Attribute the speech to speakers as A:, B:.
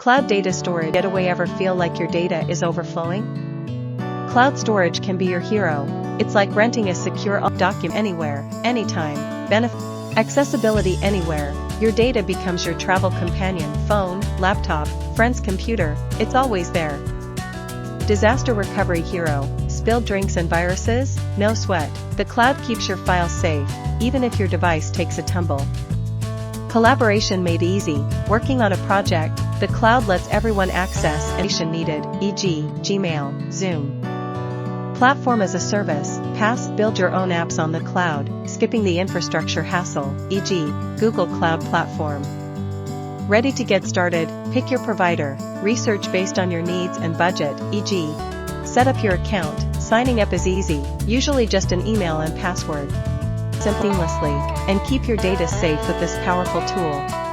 A: Cloud data storage. Getaway ever feel like your data is overflowing? Cloud storage can be your hero. It's like renting a secure document anywhere, anytime. Accessibility anywhere. Your data becomes your travel companion, phone, laptop, friend's computer, it's always there. Disaster recovery hero. Spilled drinks and viruses? No sweat. The cloud keeps your files safe, even if your device takes a tumble. Collaboration made easy. Working on a project, the cloud lets everyone access information needed, e.g., Gmail, Zoom. Platform as a service. PaaS. Build your own apps on the cloud, skipping the infrastructure hassle, e.g., Google Cloud Platform. Ready to get started? Pick your provider. Research based on your needs and budget, e.g., set up your account. Signing up is easy, usually just an email and password. Seamlessly, and keep your data safe with this powerful tool.